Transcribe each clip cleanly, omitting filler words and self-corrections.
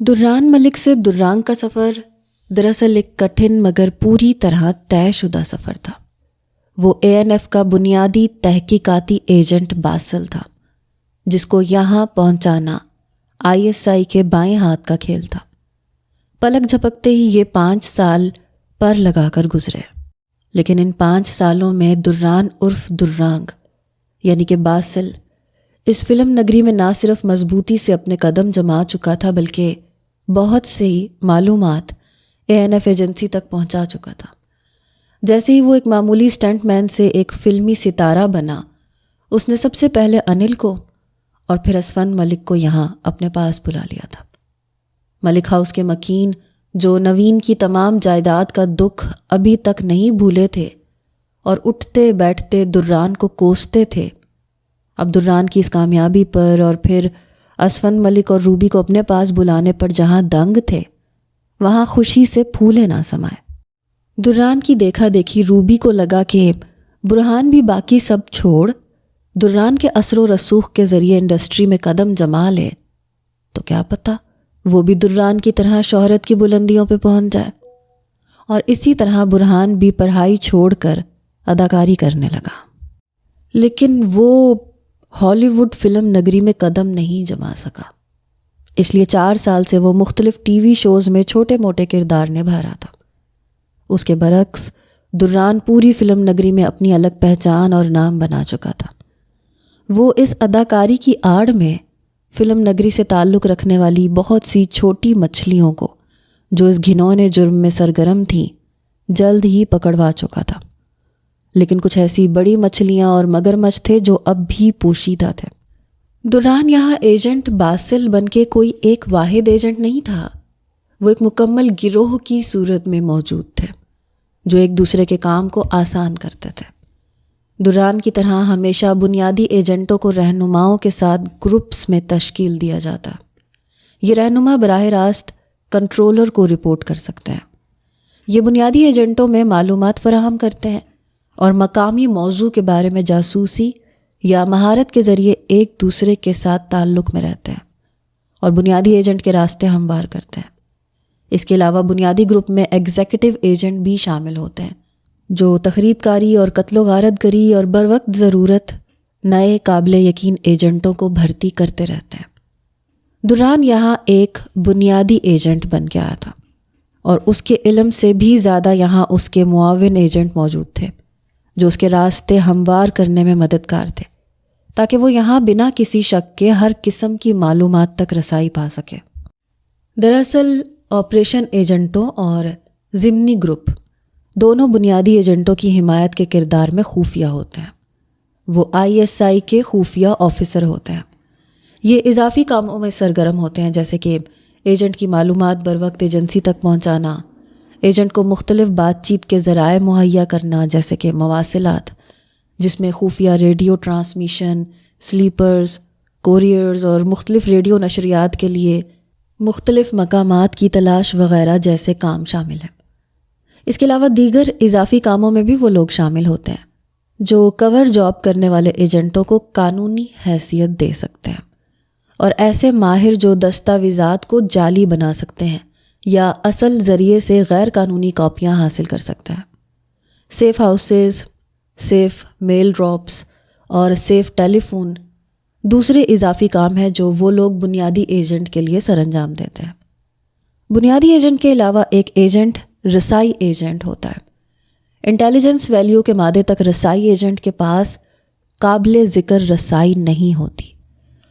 دران ملک سے درانگ کا سفر دراصل ایک کٹھن مگر پوری طرح طے شدہ سفر تھا۔ وہ ANF کا بنیادی تحقیقاتی ایجنٹ باسل تھا، جس کو یہاں پہنچانا ISI کے بائیں ہاتھ کا کھیل تھا۔ پلک جھپکتے ہی یہ 5 سال پر لگا کر گزرے، لیکن ان 5 سالوں میں دران عرف درانگ یعنی کہ باسل اس فلم نگری میں نہ صرف مضبوطی سے اپنے قدم جما چکا تھا بلکہ بہت سی معلومات ANF ایجنسی تک پہنچا چکا تھا۔ جیسے ہی وہ ایک معمولی اسٹنٹ مین سے ایک فلمی ستارہ بنا، اس نے سب سے پہلے انل کو اور پھر اسفند ملک کو یہاں اپنے پاس بلا لیا تھا۔ ملک ہاؤس کے مکین جو نوین کی تمام جائیداد کا دکھ ابھی تک نہیں بھولے تھے اور اٹھتے بیٹھتے دران کو کوستے تھے، اب دران کی اس کامیابی پر اور پھر اسفند ملک اور روبی کو اپنے پاس بلانے پر جہاں دنگ تھے، وہاں خوشی سے پھولے نہ سمائے۔ دران کی دیکھا دیکھی روبی کو لگا کہ برہان بھی باقی سب چھوڑ دران کے اثر و رسوخ کے ذریعے انڈسٹری میں قدم جما لے تو کیا پتہ وہ بھی دران کی طرح شہرت کی بلندیوں پہ پہنچ جائے۔ اور اسی طرح برہان بھی پڑھائی چھوڑ کر اداکاری کرنے لگا، لیکن وہ ہالی ووڈ فلم نگری میں قدم نہیں جما سکا۔ اس لیے 4 سال سے وہ مختلف ٹی وی شوز میں چھوٹے موٹے کردار نبھا رہا تھا۔ اس کے برعکس دران پوری فلم نگری میں اپنی الگ پہچان اور نام بنا چکا تھا۔ وہ اس اداکاری کی آڑ میں فلم نگری سے تعلق رکھنے والی بہت سی چھوٹی مچھلیوں کو جو اس گھنونے جرم میں سرگرم تھیں جلد ہی پکڑوا چکا تھا، لیکن کچھ ایسی بڑی مچھلیاں اور مگرمچھ تھے جو اب بھی پوشیدہ تھے۔ دران یہاں ایجنٹ باسل بن کے کوئی ایک واحد ایجنٹ نہیں تھا، وہ ایک مکمل گروہ کی صورت میں موجود تھے جو ایک دوسرے کے کام کو آسان کرتے تھے۔ دران کی طرح ہمیشہ بنیادی ایجنٹوں کو رہنماؤں کے ساتھ گروپس میں تشکیل دیا جاتا۔ یہ رہنما براہ راست کنٹرولر کو رپورٹ کر سکتے ہیں۔ یہ بنیادی ایجنٹوں میں معلومات فراہم کرتے ہیں اور مقامی موضوع کے بارے میں جاسوسی یا مہارت کے ذریعے ایک دوسرے کے ساتھ تعلق میں رہتے ہیں اور بنیادی ایجنٹ کے راستے ہموار کرتے ہیں۔ اس کے علاوہ بنیادی گروپ میں ایگزیکٹو ایجنٹ بھی شامل ہوتے ہیں جو تخریب کاری اور قتل و غارت گری اور بروقت ضرورت نئے قابل یقین ایجنٹوں کو بھرتی کرتے رہتے ہیں۔ دران یہاں ایک بنیادی ایجنٹ بن کے آیا تھا اور اس کے علم سے بھی زیادہ یہاں اس کے معاون ایجنٹ موجود تھے جو اس کے راستے ہموار کرنے میں مددگار تھے تاکہ وہ یہاں بنا کسی شک کے ہر قسم کی معلومات تک رسائی پا سکے۔ دراصل آپریشن ایجنٹوں اور ضمنی گروپ دونوں بنیادی ایجنٹوں کی حمایت کے کردار میں خفیہ ہوتے ہیں۔ وہ ISI کے خفیہ آفیسر ہوتے ہیں۔ یہ اضافی کاموں میں سرگرم ہوتے ہیں جیسے کہ ایجنٹ کی معلومات بروقت ایجنسی تک پہنچانا، ایجنٹ کو مختلف بات چیت کے ذرائع مہیا کرنا جیسے کہ مواصلات، جس میں خفیہ ریڈیو ٹرانسمیشن، سلیپرز، کوریئرز اور مختلف ریڈیو نشریات کے لیے مختلف مقامات کی تلاش وغیرہ جیسے کام شامل ہیں۔ اس کے علاوہ دیگر اضافی کاموں میں بھی وہ لوگ شامل ہوتے ہیں جو کور جاب کرنے والے ایجنٹوں کو قانونی حیثیت دے سکتے ہیں، اور ایسے ماہر جو دستاویزات کو جعلی بنا سکتے ہیں یا اصل ذریعے سے غیر قانونی کاپیاں حاصل کر سکتے ہیں۔ سیف ہاؤسز، سیف میل ڈراپس اور سیف ٹیلی فون دوسرے اضافی کام ہیں جو وہ لوگ بنیادی ایجنٹ کے لیے سر انجام دیتے ہیں۔ بنیادی ایجنٹ کے علاوہ ایک ایجنٹ رسائی ایجنٹ ہوتا ہے۔ انٹیلیجنس ویلیو کے مادے تک رسائی ایجنٹ کے پاس قابل ذکر رسائی نہیں ہوتی،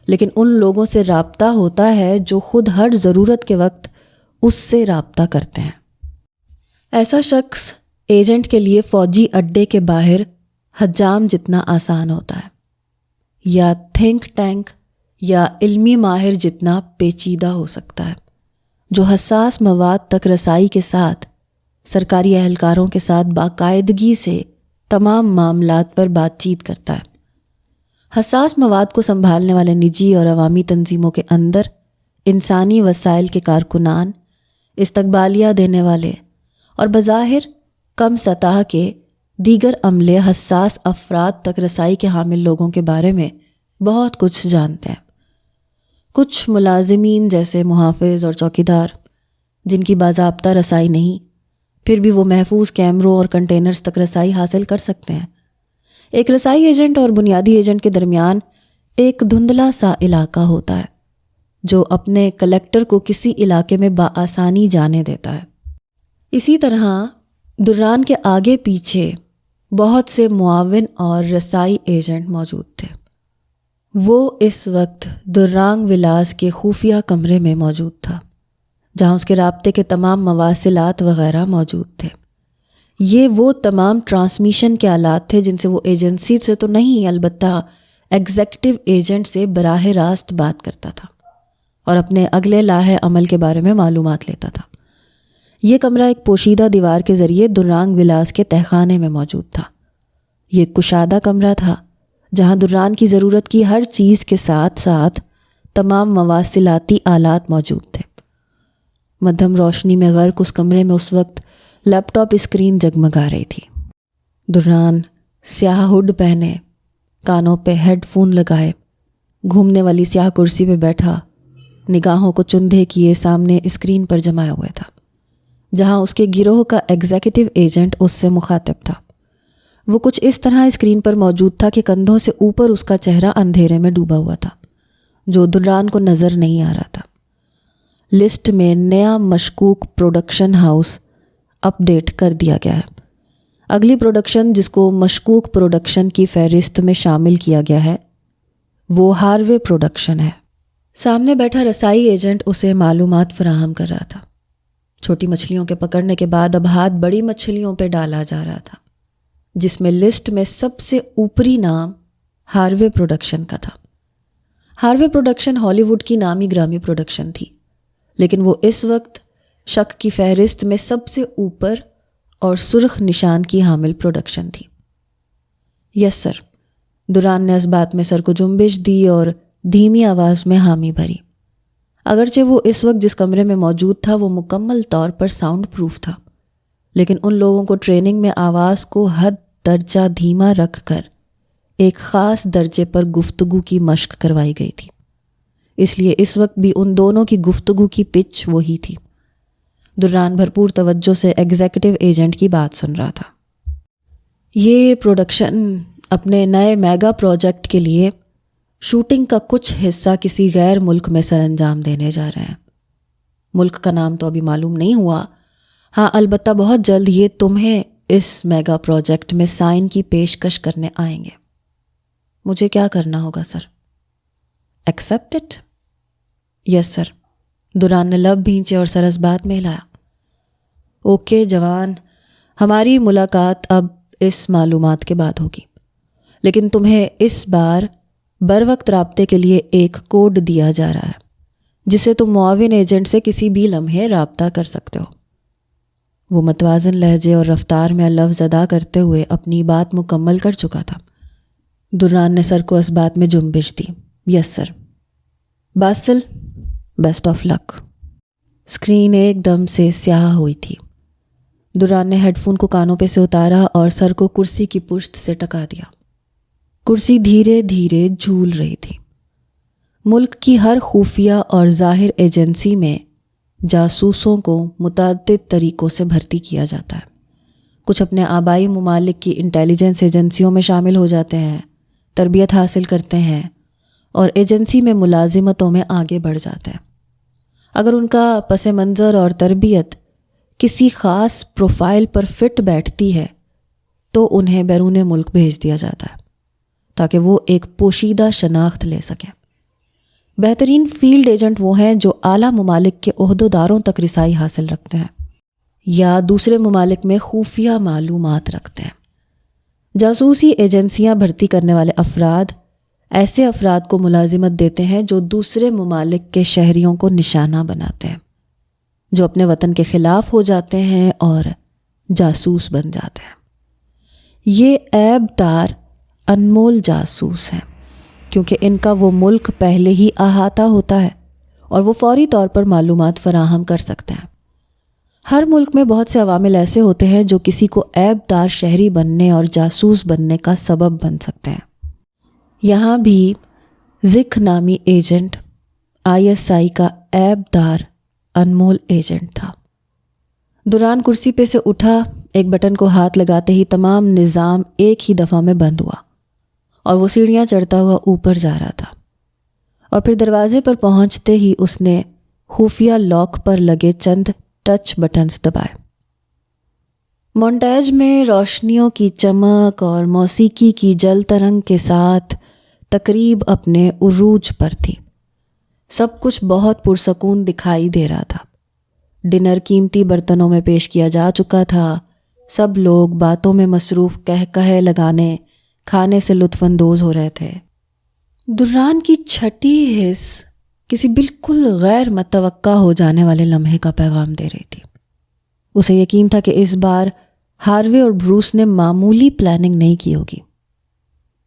لیکن ان لوگوں سے رابطہ ہوتا ہے جو خود ہر ضرورت کے وقت اس سے رابطہ کرتے ہیں۔ ایسا شخص ایجنٹ کے لیے فوجی اڈے کے باہر حجام جتنا آسان ہوتا ہے، یا تھنک ٹینک یا علمی ماہر جتنا پیچیدہ ہو سکتا ہے، جو حساس مواد تک رسائی کے ساتھ سرکاری اہلکاروں کے ساتھ باقاعدگی سے تمام معاملات پر بات چیت کرتا ہے۔ حساس مواد کو سنبھالنے والے نجی اور عوامی تنظیموں کے اندر انسانی وسائل کے کارکنان، استقبالیہ دینے والے اور بظاہر کم سطح کے دیگر عملے حساس افراد تک رسائی کے حامل لوگوں کے بارے میں بہت کچھ جانتے ہیں۔ کچھ ملازمین جیسے محافظ اور چوکیدار جن کی باضابطہ رسائی نہیں، پھر بھی وہ محفوظ کیمروں اور کنٹینرز تک رسائی حاصل کر سکتے ہیں۔ ایک رسائی ایجنٹ اور بنیادی ایجنٹ کے درمیان ایک دھندلا سا علاقہ ہوتا ہے جو اپنے کلیکٹر کو کسی علاقے میں بآسانی جانے دیتا ہے۔ اسی طرح دران کے آگے پیچھے بہت سے معاون اور رسائی ایجنٹ موجود تھے۔ وہ اس وقت درانگ ولاس کے خفیہ کمرے میں موجود تھا جہاں اس کے رابطے کے تمام مواصلات وغیرہ موجود تھے۔ یہ وہ تمام ٹرانسمیشن کے آلات تھے جن سے وہ ایجنسی سے تو نہیں، البتہ ایگزیکٹو ایجنٹ سے براہ راست بات کرتا تھا اور اپنے اگلے لاحِ عمل کے بارے میں معلومات لیتا تھا۔ یہ کمرہ ایک پوشیدہ دیوار کے ذریعے درانگ ولاس کے تہخانے میں موجود تھا۔ یہ ایک کشادہ کمرہ تھا جہاں دران کی ضرورت کی ہر چیز کے ساتھ ساتھ تمام مواصلاتی آلات موجود تھے۔ مدھم روشنی میں غرق اس کمرے میں اس وقت لیپ ٹاپ اسکرین جگمگا رہی تھی۔ دران سیاہ ہڈ پہنے، کانوں پہ ہیڈ فون لگائے، گھومنے والی سیاہ کرسی پہ بیٹھا، نگاہوں کو چندھے کیے سامنے اسکرین پر جمایا ہوا تھا جہاں اس کے گروہ کا ایگزیکٹو ایجنٹ اس سے مخاطب تھا۔ وہ کچھ اس طرح اسکرین پر موجود تھا کہ کندھوں سے اوپر اس کا چہرہ اندھیرے میں ڈوبا ہوا تھا جو دران کو نظر نہیں آ رہا تھا۔ لسٹ میں نیا مشکوک پروڈکشن ہاؤس اپ ڈیٹ کر دیا گیا ہے۔ اگلی پروڈکشن جس کو مشکوک پروڈکشن کی فہرست میں شامل کیا گیا ہے وہ ہاروے پروڈکشن ہے۔ سامنے بیٹھا رسائی ایجنٹ اسے معلومات فراہم کر رہا تھا۔ چھوٹی مچھلیوں کے پکڑنے کے بعد اب ہاتھ بڑی مچھلیوں پہ ڈالا جا رہا تھا جس میں لسٹ میں سب سے اوپری نام ہاروے پروڈکشن کا تھا۔ ہاروے پروڈکشن ہالی ووڈ کی نامی گرامی پروڈکشن تھی، لیکن وہ اس وقت شک کی فہرست میں سب سے اوپر اور سرخ نشان کی حامل پروڈکشن تھی۔ یس سر، دران نے اس بات میں سر کو جنبش دی اور دھیمی آواز میں حامی بھری۔ اگرچہ وہ اس وقت جس کمرے میں موجود تھا وہ مکمل طور پر ساؤنڈ پروف تھا، لیکن ان لوگوں کو ٹریننگ میں آواز کو حد درجہ دھیما رکھ کر ایک خاص درجے پر گفتگو کی مشق کروائی گئی تھی، اس لیے اس وقت بھی ان دونوں کی گفتگو کی پچ وہی تھی۔ دران بھرپور توجہ سے ایگزیکٹو ایجنٹ کی بات سن رہا تھا۔ یہ پروڈکشن اپنے نئے میگا پروجیکٹ کے لیے شوٹنگ کا کچھ حصہ کسی غیر ملک میں سر انجام دینے جا رہے ہیں۔ ملک کا نام تو ابھی معلوم نہیں ہوا، ہاں البتہ بہت جلد یہ تمہیں اس میگا پروجیکٹ میں سائن کی پیشکش کرنے آئیں گے۔ مجھے کیا کرنا ہوگا سر؟ Accept it? یس سر، دران نے لب بھینچے اور سر اس بات میں ہلایا۔ اوکے جوان، ہماری ملاقات اب اس معلومات کے بعد ہوگی، لیکن تمہیں اس بار بروقت رابطے کے لیے ایک کوڈ دیا جا رہا ہے جسے تم معاون ایجنٹ سے کسی بھی لمحے رابطہ کر سکتے ہو۔ وہ متوازن لہجے اور رفتار میں لفظ ادا کرتے ہوئے اپنی بات مکمل کر چکا تھا۔ دران نے سر کو اس بات میں جنبش دی۔ یس سر۔ باسل، بیسٹ آف لک۔ اسکرین ایک دم سے سیاہ ہوئی تھی۔ دران نے ہیڈ فون کو کانوں پہ سے اتارا اور سر کو کرسی کی پشت سے ٹکا دیا۔ کرسی دھیرے دھیرے جھول رہی تھی۔ ملک کی ہر خفیہ اور ظاہر ایجنسی میں جاسوسوں کو متعدد طریقوں سے بھرتی کیا جاتا ہے۔ کچھ اپنے آبائی ممالک کی انٹیلیجنس ایجنسیوں میں شامل ہو جاتے ہیں، تربیت حاصل کرتے ہیں اور ایجنسی میں ملازمتوں میں آگے بڑھ جاتے ہیں۔ اگر ان کا پس منظر اور تربیت کسی خاص پروفائل پر فٹ بیٹھتی ہے تو انہیں بیرون ملک بھیج دیا جاتا ہے تاکہ وہ ایک پوشیدہ شناخت لے سکیں۔ بہترین فیلڈ ایجنٹ وہ ہیں جو اعلیٰ ممالک کے عہدیداروں تک رسائی حاصل رکھتے ہیں یا دوسرے ممالک میں خفیہ معلومات رکھتے ہیں۔ جاسوسی ایجنسیاں بھرتی کرنے والے افراد ایسے افراد کو ملازمت دیتے ہیں جو دوسرے ممالک کے شہریوں کو نشانہ بناتے ہیں، جو اپنے وطن کے خلاف ہو جاتے ہیں اور جاسوس بن جاتے ہیں۔ یہ عیب دار انمول جاسوس ہیں کیونکہ ان کا وہ ملک پہلے ہی احاطہ ہوتا ہے اور وہ فوری طور پر معلومات فراہم کر سکتے ہیں۔ ہر ملک میں بہت سے عوامل ایسے ہوتے ہیں جو کسی کو عیب دار شہری بننے اور جاسوس بننے کا سبب بن سکتے ہیں۔ یہاں بھی زک نامی ایجنٹ ISI کا عیب دار انمول ایجنٹ تھا۔ دوران کرسی پہ سے اٹھا، ایک بٹن کو ہاتھ لگاتے ہی تمام نظام ایک ہی دفعہ میں بند ہوا اور وہ سیڑھیاں چڑھتا ہوا اوپر جا رہا تھا، اور پھر دروازے پر پہنچتے ہی اس نے خفیہ لاک پر لگے چند ٹچ بٹنز دبائے۔ مونٹاج میں روشنیوں کی چمک اور موسیقی کی جل ترنگ کے ساتھ تقریب اپنے عروج پر تھی۔ سب کچھ بہت پرسکون دکھائی دے رہا تھا۔ ڈنر قیمتی برتنوں میں پیش کیا جا چکا تھا۔ سب لوگ باتوں میں مصروف کہے لگانے کھانے سے لطف اندوز ہو رہے تھے۔ دران کی چھٹی حس کسی بالکل غیر متوقع ہو جانے والے لمحے کا پیغام دے رہی تھی۔ اسے یقین تھا کہ اس بار ہاروے اور بروس نے معمولی پلاننگ نہیں کی ہوگی۔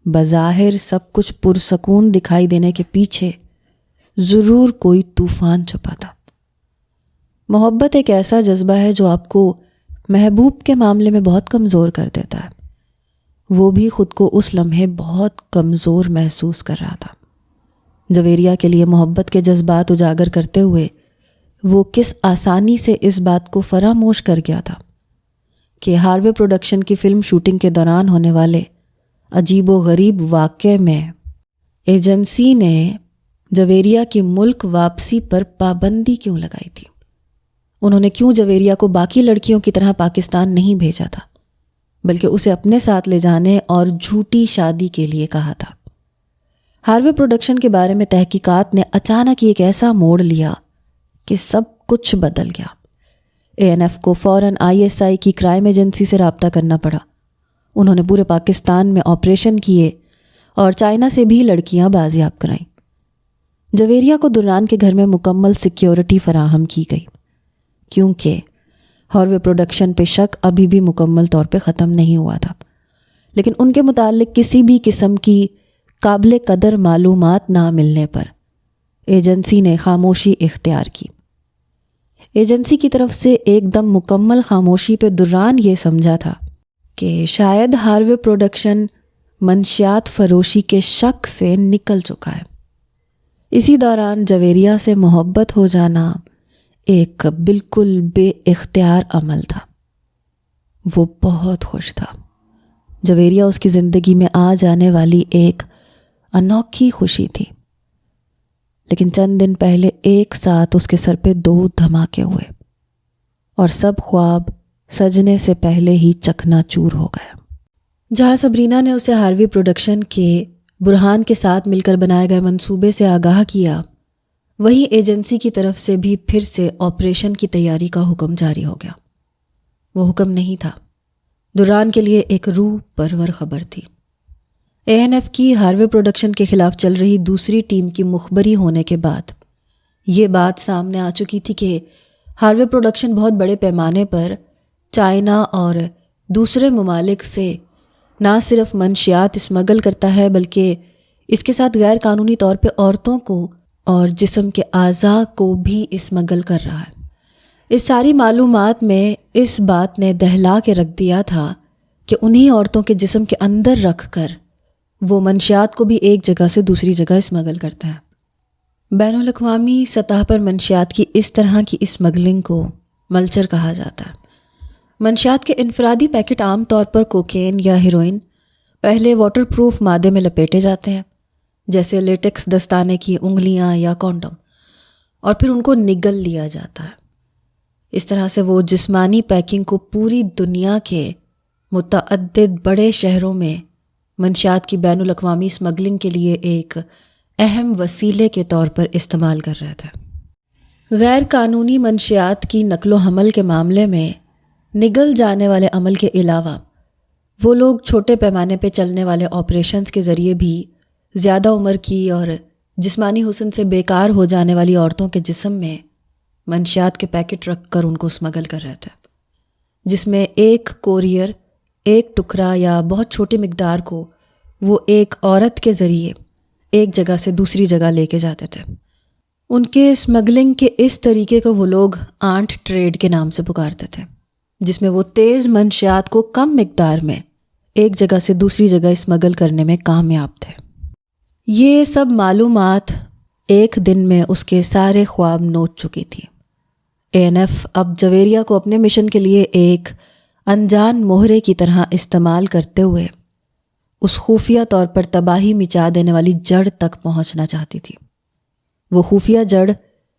بظاہر سب کچھ پرسکون دکھائی دینے کے پیچھے ضرور کوئی طوفان چھپا تھا۔ محبت ایک ایسا جذبہ ہے جو آپ کو محبوب کے معاملے میں بہت کمزور کر دیتا ہے۔ وہ بھی خود کو اس لمحے بہت کمزور محسوس کر رہا تھا۔ جویریہ کے لیے محبت کے جذبات اجاگر کرتے ہوئے وہ کس آسانی سے اس بات کو فراموش کر گیا تھا کہ ہاروے پروڈکشن کی فلم شوٹنگ کے دوران ہونے والے عجیب و غریب واقعے میں ایجنسی نے جویریہ کی ملک واپسی پر پابندی کیوں لگائی تھی۔ انہوں نے کیوں جویریہ کو باقی لڑکیوں کی طرح پاکستان نہیں بھیجا تھا، بلکہ اسے اپنے ساتھ لے جانے اور جھوٹی شادی کے لیے کہا تھا۔ ہاروے پروڈکشن کے بارے میں تحقیقات نے اچانک ایک ایسا موڑ لیا کہ سب کچھ بدل گیا۔ ANF کو فوراً ISI کی کرائم ایجنسی سے رابطہ کرنا پڑا۔ انہوں نے پورے پاکستان میں آپریشن کیے اور چائنا سے بھی لڑکیاں بازیاب کرائیں۔ جویریہ کو دران کے گھر میں مکمل سیکیورٹی فراہم کی گئی، کیونکہ ہاروے پروڈکشن پہ شک ابھی بھی مکمل طور پہ ختم نہیں ہوا تھا، لیکن ان کے متعلق کسی بھی قسم کی قابل قدر معلومات نہ ملنے پر ایجنسی نے خاموشی اختیار کی۔ ایجنسی کی طرف سے ایک دم مکمل خاموشی پہ دران یہ سمجھا تھا کہ شاید ہاروے پروڈکشن منشیات فروشی کے شک سے نکل چکا ہے۔ اسی دوران جویریہ سے محبت ہو جانا ایک بالکل بے اختیار عمل تھا۔ وہ بہت خوش تھا۔ جویریہ اس کی زندگی میں آ جانے والی ایک انوکھی خوشی تھی، لیکن چند دن پہلے ایک ساتھ اس کے سر پہ 2 دھماکے ہوئے اور سب خواب سجنے سے پہلے ہی چکنا چور ہو گیا۔ جہاں سبرینا نے اسے ہاروے پروڈکشن کے برہان کے ساتھ مل کر بنائے گئے منصوبے سے آگاہ کیا، وہی ایجنسی کی طرف سے بھی پھر سے آپریشن کی تیاری کا حکم جاری ہو گیا۔ وہ حکم نہیں تھا، دران کے لیے ایک روح پرور خبر تھی۔ ANF کی ہاروے پروڈکشن کے خلاف چل رہی دوسری ٹیم کی مخبری ہونے کے بعد یہ بات سامنے آ چکی تھی کہ ہاروے پروڈکشن بہت بڑے پیمانے پر چائنا اور دوسرے ممالک سے نہ صرف منشیات اسمگل کرتا ہے، بلکہ اس کے ساتھ غیر قانونی طور پہ عورتوں کو اور جسم کے اعضاء کو بھی اسمگل کر رہا ہے۔ اس ساری معلومات میں اس بات نے دہلا کے رکھ دیا تھا کہ انہی عورتوں کے جسم کے اندر رکھ کر وہ منشیات کو بھی ایک جگہ سے دوسری جگہ اسمگل کرتا ہے۔ بین الاقوامی سطح پر منشیات کی اس طرح کی اسمگلنگ کو ملچر کہا جاتا ہے۔ منشیات کے انفرادی پیکٹ عام طور پر کوکین یا ہیروئن پہلے واٹر پروف مادے میں لپیٹے جاتے ہیں، جیسے لیٹکس دستانے کی انگلیاں یا کونڈم، اور پھر ان کو نگل لیا جاتا ہے۔ اس طرح سے وہ جسمانی پیکنگ کو پوری دنیا کے متعدد بڑے شہروں میں منشیات کی بین الاقوامی اسمگلنگ کے لیے ایک اہم وسیلے کے طور پر استعمال کر رہے تھے۔ غیر قانونی منشیات کی نقل و حمل کے معاملے میں نگل جانے والے عمل کے علاوہ وہ لوگ چھوٹے پیمانے پہ چلنے والے آپریشنز کے ذریعے بھی زیادہ عمر کی اور جسمانی حسن سے بیکار ہو جانے والی عورتوں کے جسم میں منشیات کے پیکٹ رکھ کر ان کو اسمگل کر رہے تھے، جس میں ایک کوریئر ایک ٹکڑا یا بہت چھوٹی مقدار کو وہ ایک عورت کے ذریعے ایک جگہ سے دوسری جگہ لے کے جاتے تھے۔ ان کے اسمگلنگ کے اس طریقے کو وہ لوگ آنٹ ٹریڈ کے نام سے پکارتے تھے، جس میں وہ تیز منشیات کو کم مقدار میں ایک جگہ سے دوسری جگہ اسمگل کرنے میں کامیاب تھے۔ یہ سب معلومات ایک دن میں اس کے سارے خواب نوچ چکی تھی۔ ANF اب جویریہ کو اپنے مشن کے لیے ایک انجان مہرے کی طرح استعمال کرتے ہوئے اس خفیہ طور پر تباہی مچا دینے والی جڑ تک پہنچنا چاہتی تھی۔ وہ خفیہ جڑ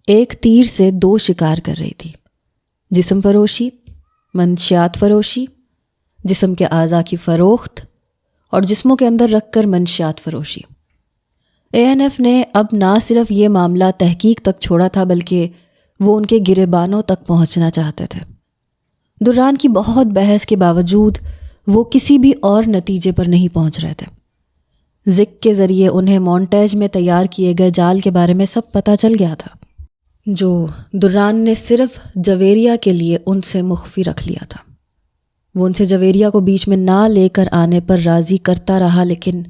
ایک تیر سے 2 شکار کر رہی تھی، جسم فروشی، منشیات فروشی، جسم کے اعضاء کی فروخت اور جسموں کے اندر رکھ کر منشیات فروشی۔ ANF نے اب نہ صرف یہ معاملہ تحقیق تک چھوڑا تھا بلکہ وہ ان کے گریبانوں تک پہنچنا چاہتے تھے۔ دران کی بہت بحث کے باوجود وہ کسی بھی اور نتیجے پر نہیں پہنچ رہے تھے۔ زک کے ذریعے انہیں مونٹیج میں تیار کیے گئے جال کے بارے میں سب پتہ چل گیا تھا، جو دران نے صرف جویریہ کے لیے ان سے مخفی رکھ لیا تھا۔ وہ ان سے جویریہ کو بیچ میں نہ لے کر آنے پر راضی کرتا رہا، لیکن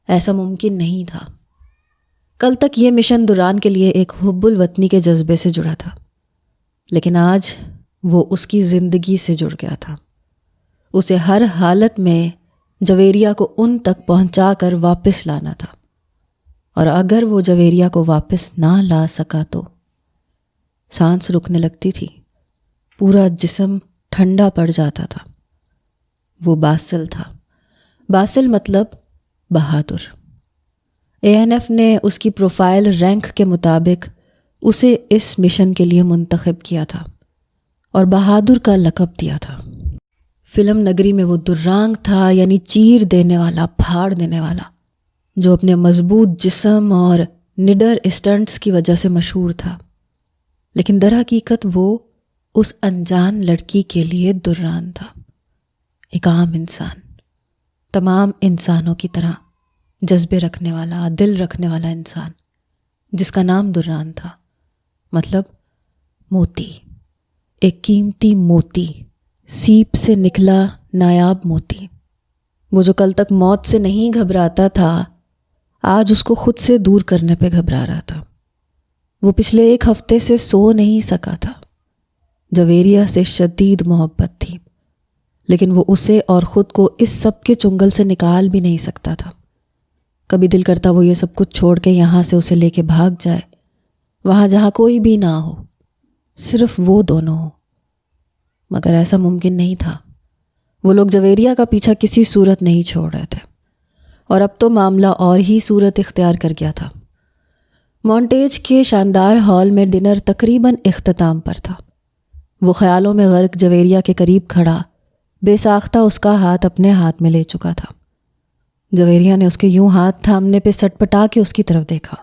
ایسا ممکن نہیں تھا۔ کل تک یہ مشن دران کے لیے ایک حب الوطنی کے جذبے سے جڑا تھا، لیکن آج وہ اس کی زندگی سے جڑ گیا تھا۔ اسے ہر حالت میں جویریہ کو ان تک پہنچا کر واپس لانا تھا، اور اگر وہ جویریہ کو واپس نہ لا سکا تو سانس رکنے لگتی تھی، پورا جسم ٹھنڈا پڑ جاتا تھا۔ وہ باسل تھا، باسل مطلب بہادر۔ ANF نے اس کی پروفائل رینک کے مطابق اسے اس مشن کے لیے منتخب کیا تھا اور بہادر کا لقب دیا تھا۔ فلم نگری میں وہ درانگ تھا، یعنی چیر دینے والا، پھاڑ دینے والا، جو اپنے مضبوط جسم اور نڈر اسٹنٹس کی وجہ سے مشہور تھا، لیکن در حقیقت وہ اس انجان لڑکی کے لیے دران تھا، ایک عام انسان، تمام انسانوں کی طرح جذبے رکھنے والا، دل رکھنے والا انسان، جس کا نام دران تھا، مطلب موتی، ایک قیمتی موتی، سیپ سے نکلا نایاب موتی۔ وہ جو کل تک موت سے نہیں گھبراتا تھا، آج اس کو خود سے دور کرنے پہ گھبرا رہا تھا۔ وہ پچھلے 1 ہفتے سے سو نہیں سکا تھا۔ جویریہ سے شدید محبت تھی، لیکن وہ اسے اور خود کو اس سب کے چنگل سے نکال بھی نہیں سکتا تھا۔ کبھی دل کرتا وہ یہ سب کچھ چھوڑ کے یہاں سے اسے لے کے بھاگ جائے، وہاں جہاں کوئی بھی نہ ہو، صرف وہ دونوں ہوں، مگر ایسا ممکن نہیں تھا۔ وہ لوگ جویریہ کا پیچھا کسی صورت نہیں چھوڑ رہے تھے، اور اب تو معاملہ اور ہی صورت اختیار کر گیا تھا۔ مونٹیج کے شاندار ہال میں ڈنر تقریباً اختتام پر تھا۔ وہ خیالوں میں غرق جویریہ کے قریب کھڑا، بے ساختہ اس کا ہاتھ اپنے ہاتھ میں لے چکا تھا۔ جویریہ نے اس کے یوں ہاتھ تھامنے پہ سٹ پٹا کے اس کی طرف دیکھا۔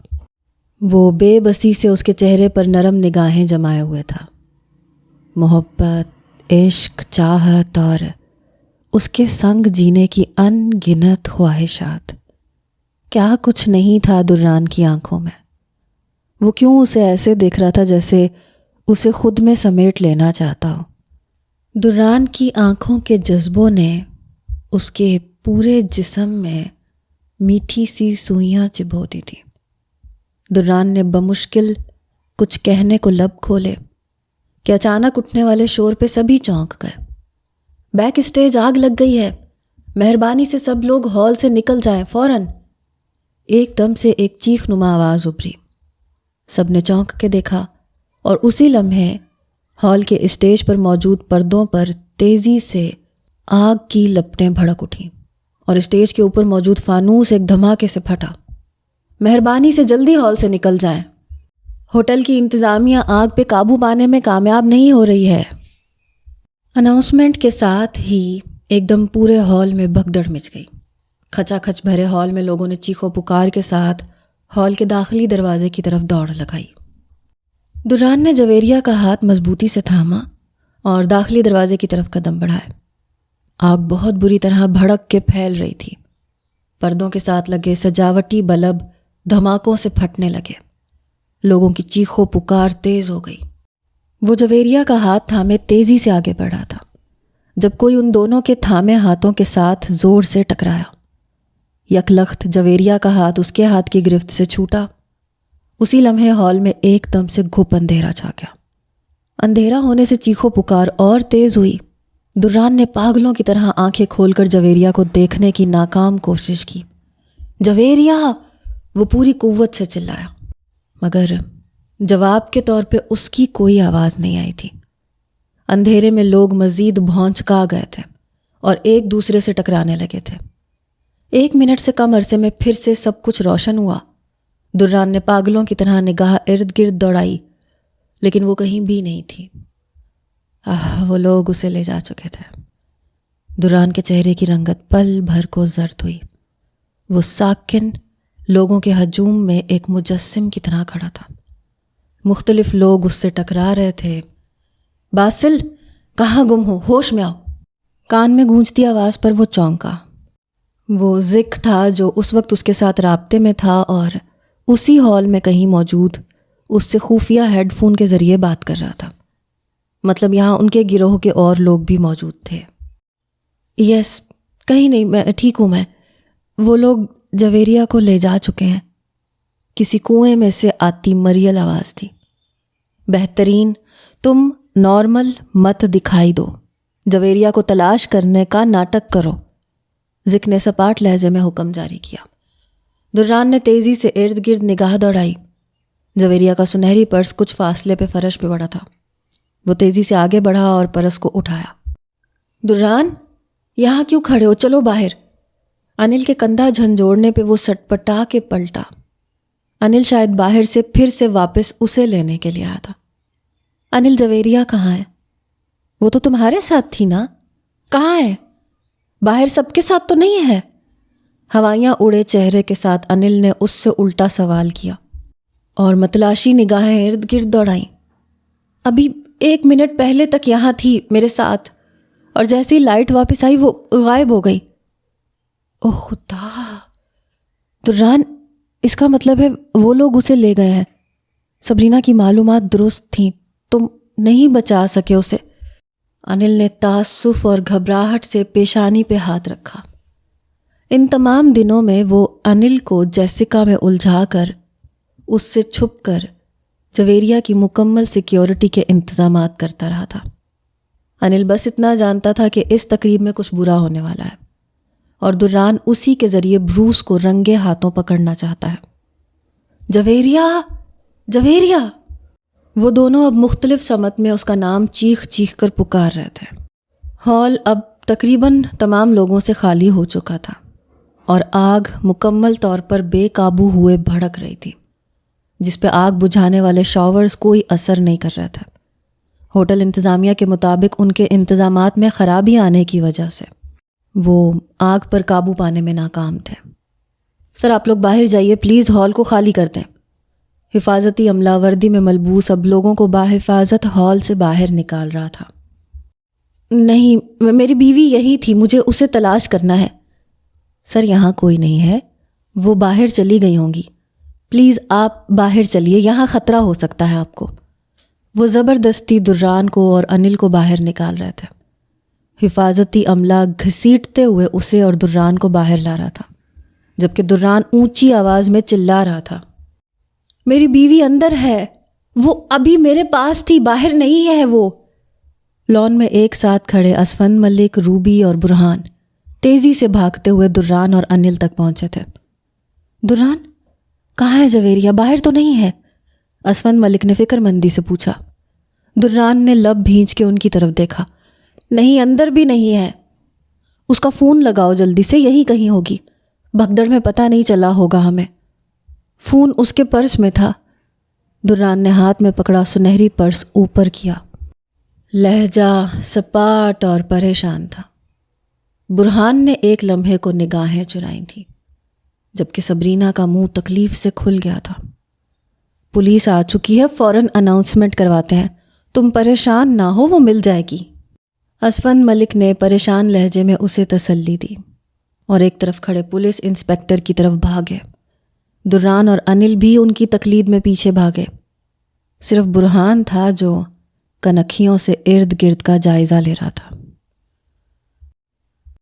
وہ بے بسی سے اس کے چہرے پر نرم نگاہیں جمائے ہوئے تھا۔ محبت، عشق، چاہت اور اس کے سنگ جینے کی ان گنت خواہشات، کیا کچھ نہیں تھا دران کی آنکھوں میں۔ وہ کیوں اسے ایسے دیکھ رہا تھا جیسے اسے خود میں سمیٹ لینا چاہتا ہو۔ دران کی آنکھوں کے جذبوں نے اس کے پورے جسم میں میٹھی سی سوئیاں چبھو دی تھی۔ دران نے بمشکل کچھ کہنے کو لب کھولے کہ اچانک اٹھنے والے شور پہ سبھی چونک گئے۔ بیک اسٹیج آگ لگ گئی ہے، مہربانی سے سب لوگ ہال سے نکل جائیں فوراً۔ ایک دم سے ایک چیخ نما آواز ابھری۔ سب نے چونک کے دیکھا، اور اسی لمحے ہال کے اسٹیج پر موجود پردوں پر تیزی سے آگ کی لپٹیں بھڑک اٹھیں، اور اسٹیج کے اوپر موجود فانوس ایک دھماکے سے پھٹا۔ مہربانی سے جلدی ہال سے نکل جائیں، ہوٹل کی انتظامیہ آگ پہ قابو پانے میں کامیاب نہیں ہو رہی ہے۔ اناؤنسمنٹ کے ساتھ ہی ایک دم پورے ہال میں بھگدڑ مچ گئی۔ کھچا کھچ بھرے ہال میں لوگوں نے چیخو پکار کے ساتھ ہال کے داخلی دروازے کی طرف دوڑ لگائی۔ دران نے جویریہ کا ہاتھ مضبوطی سے تھاما اور داخلی دروازے کی طرف قدم بڑھائے۔ آگ بہت بری طرح بھڑک کے پھیل رہی تھی۔ پردوں کے ساتھ لگے سجاوٹی بلب دھماکوں سے پھٹنے لگے۔ لوگوں کی چیخو پکار تیز ہو گئی۔ وہ جویریہ کا ہاتھ تھامے تیزی سے آگے بڑھا تھا جب کوئی ان دونوں کے تھامے ہاتھوں کے ساتھ زور سے ٹکرایا۔ یکلخت جویریہ کا ہاتھ اس کے ہاتھ کی گرفت سے چھوٹا۔ اسی لمحے ہال میں ایک دم سے گھپ اندھیرا چھا گیا۔ اندھیرا ہونے سے چیخو پکار اور تیز ہوئی۔ دران نے پاگلوں کی طرح آنکھیں کھول کر جویریہ کو دیکھنے کی ناکام کوشش کی۔ جویریہ! وہ پوری قوت سے چلایا۔ مگر جواب کے طور پہ اس کی کوئی آواز نہیں آئی تھی۔ اندھیرے میں لوگ مزید بھونچکا گئے تھے اور ایک دوسرے سے ٹکرانے لگے تھے۔ 1 منٹ سے کم عرصے میں پھر سے سب کچھ روشن ہوا۔ دران نے پاگلوں کی طرح نگاہ ارد گرد دوڑائی، لیکن وہ کہیں بھی نہیں تھی۔ وہ لوگ اسے لے جا چکے تھے۔ دران کے چہرے کی رنگت پل بھر کو زرد ہوئی۔ وہ ساکن لوگوں کے ہجوم میں ایک مجسم کی طرح کھڑا تھا۔ مختلف لوگ اس سے ٹکرا رہے تھے۔ باسل، کہاں گم ہو؟ ہوش میں آؤ۔ کان میں گونجتی آواز پر وہ چونکا۔ وہ زک تھا جو اس وقت اس کے ساتھ رابطے میں تھا اور اسی ہال میں کہیں موجود اس سے خفیہ ہیڈ فون کے ذریعے بات کر رہا تھا۔ مطلب یہاں ان کے گروہ کے اور لوگ بھی موجود تھے۔ یس، کہیں نہیں، میں ٹھیک ہوں۔ وہ لوگ جویریہ کو لے جا چکے ہیں۔ کسی کنویں میں سے آتی مریل آواز تھی۔ بہترین، تم نارمل مت دکھائی دو، جویریہ کو تلاش کرنے کا ناٹک کرو، زک نے سپاٹ لہجے میں حکم جاری کیا۔ دران نے تیزی سے ارد گرد نگاہ دوڑائی۔ جویریہ کا سنہری پرس کچھ فاصلے پہ فرش پہ پڑا تھا۔ وہ تیزی سے آگے بڑھا اور پرس کو اٹھایا۔ دران، یہاں کیوں کھڑے ہو؟ چلو باہر۔ انل کے کندھا جھنجھوڑنے پہ وہ سٹپٹا کے پلٹا۔ انل شاید باہر سے پھر سے واپس اسے لینے کے لیے آیا تھا۔ انل، جویریہ کہاں ہے؟ وہ تو تمہارے ساتھ تھی نا؟ کہاں ہے؟ باہر سب کے ساتھ تو نہیں ہے۔ ہوائیاں اڑے چہرے کے ساتھ انل نے اس سے الٹا سوال کیا اور متلاشی نگاہیں ارد گرد دوڑائیں۔ ابھی 1 منٹ پہلے تک یہاں تھی میرے ساتھ، اور جیسی لائٹ واپس آئی وہ غائب ہو گئی۔ او خدا! دران، اس کا مطلب ہے وہ لوگ اسے لے گئے ہیں۔ سبرینا کی معلومات درست تھیں، تم نہیں بچا سکے اسے۔ انل نے تعصف اور گھبراہٹ سے پیشانی پہ ہاتھ رکھا۔ ان تمام دنوں میں وہ انل کو جیسکا میں الجھا کر، اس سے چھپ کر جویریہ کی مکمل سیکیورٹی کے انتظامات کرتا رہا تھا۔ انل بس اتنا جانتا تھا کہ اس تقریب میں کچھ برا ہونے والا ہے، اور دران اسی کے ذریعے بروس کو رنگے ہاتھوں پکڑنا چاہتا ہے۔ جویریہ، جویریہ! وہ دونوں اب مختلف سمت میں اس کا نام چیخ چیخ کر پکار رہے تھے۔ ہال اب تقریباً تمام لوگوں سے خالی ہو چکا تھا، اور آگ مکمل طور پر بے قابو ہوئے بھڑک رہی تھی، جس پہ آگ بجھانے والے شاورز کوئی اثر نہیں کر رہا تھا۔ ہوٹل انتظامیہ کے مطابق ان کے انتظامات میں خرابی آنے کی وجہ سے وہ آگ پر قابو پانے میں ناکام تھے۔ سر، آپ لوگ باہر جائیے پلیز، ہال کو خالی کر دیں۔ حفاظتی عملہ وردی میں ملبوس اب لوگوں کو باحفاظت ہال سے باہر نکال رہا تھا۔ نہیں، میری بیوی یہی تھی، مجھے اسے تلاش کرنا ہے۔ سر، یہاں کوئی نہیں ہے، وہ باہر چلی گئی ہوں گی، پلیز آپ باہر چلیے، یہاں خطرہ ہو سکتا ہے آپ کو۔ وہ زبردستی دران کو اور انل کو باہر نکال رہے تھے۔ حفاظتی عملہ گھسیٹتے ہوئے اسے اور دران کو باہر لا رہا تھا، جبکہ دران اونچی آواز میں چلا رہا تھا، میری بیوی اندر ہے، وہ ابھی میرے پاس تھی، باہر نہیں ہے وہ۔ لان میں ایک ساتھ کھڑے اسفند ملک، روبی اور برہان تیزی سے بھاگتے ہوئے دران اور انل تک پہنچے تھے۔ دران، کہاں ہے جویریہ؟ باہر تو نہیں ہے؟ اسفند ملک نے فکر مندی سے پوچھا۔ دران نے لب بھینچ کے ان کی طرف دیکھا۔ نہیں، اندر بھی نہیں ہے۔ اس کا فون لگاؤ جلدی سے، یہی کہیں ہوگی، بھگدڑ میں پتہ نہیں چلا ہوگا ہمیں۔ فون اس کے پرس میں تھا۔ دران نے ہاتھ میں پکڑا سنہری پرس اوپر کیا۔ لہجہ سپاٹ اور پریشان تھا۔ برہان نے ایک لمحے کو نگاہیں چرائی تھیں، جبکہ سبرینا کا منہ تکلیف سے کھل گیا تھا۔ پولیس آ چکی ہے، فوراً اناؤنسمنٹ کرواتے ہیں، تم پریشان نہ ہو، وہ مل جائے گی۔ اسفند ملک نے پریشان لہجے میں اسے تسلی دی، اور ایک طرف کھڑے پولیس انسپکٹر کی طرف بھاگے۔ دران اور انل بھی ان کی تقلید میں پیچھے بھاگے۔ صرف برہان تھا جو کنکھیوں سے ارد گرد کا جائزہ لے رہا تھا۔